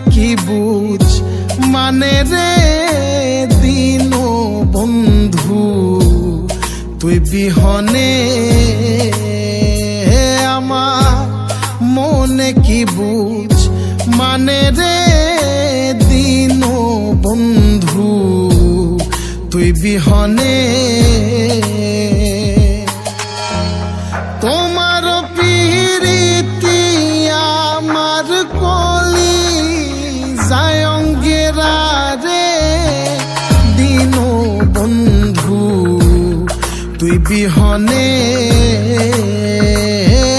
কি বুঝ মানে রে দিন বন্ধু তুই বিহনে আমার মনে কি বুঝ মানে রে দিন বন্ধু তুই বিহনে তোমার পীরিতি আমার কলি যায় অঙ্গেরা রে দিন বন্ধু তুই বিহনে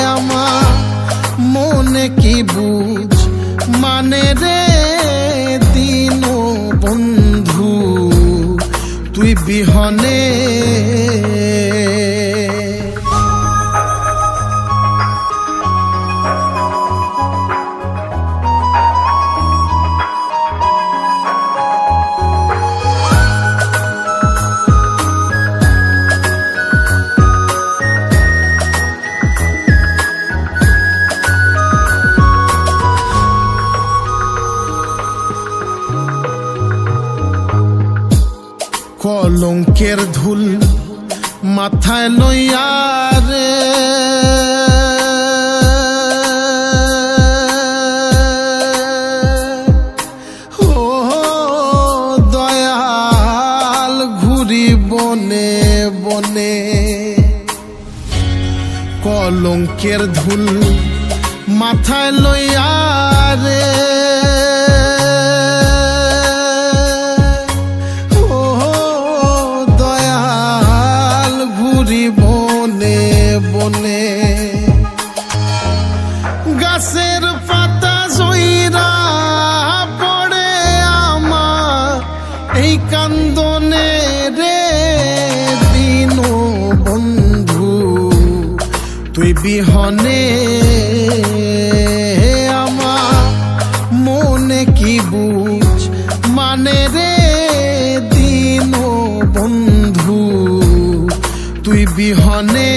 আমার মনে কি বুঝ মানে রে দিন বন্ধু তুই বিহনে কলঙ্কের ধুল মাথায় লইয়া রে ও দয়াল ঘুরি বনে বনে কলঙ্কের ধুল মাথায় লইয়া রে বনে বনে গাছের পাতা জইরা পড়ে আমার এই কান্দনে রে দিন বন্ধু তুই বিহনে আমার মনে কি বুঝ মানে রে দিন বন্ধু তুই বিহনে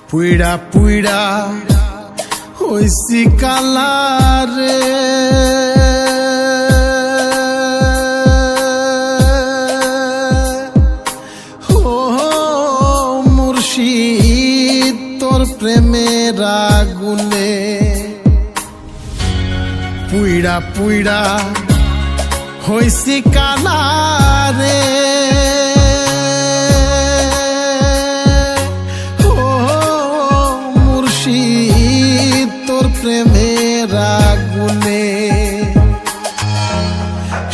পুইড়া পুইড়া হইছি কালারে ও মুর্শিদ তোর প্রেমের আগুনে পুইড়া পুইড়া হইছি কালারে প্রেমের আগুনে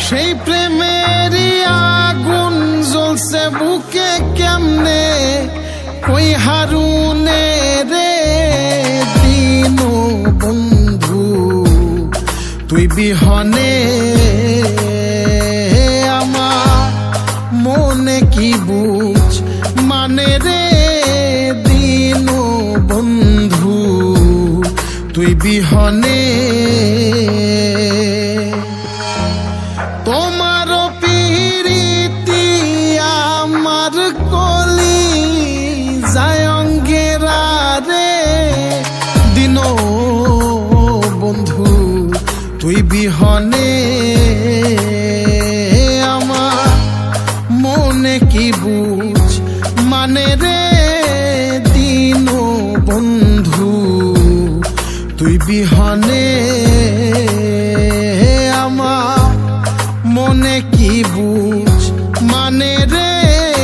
সেই প্রেমেরই আগুন জ্বলছে বুকে কেমনে কই হারুনে রে দিন বন্ধু তুই বিহনে আমার মনে কি বুঝ মানে রে দিন বন্ধু তুই বিহনে তোমার পীরিতি আমার কলি যায় অঙ্গেরা রে দিন বন্ধু তুই বিহনে আমার মনে কি বুঝ মানে রে দিন বন্ধু তুই বিহনে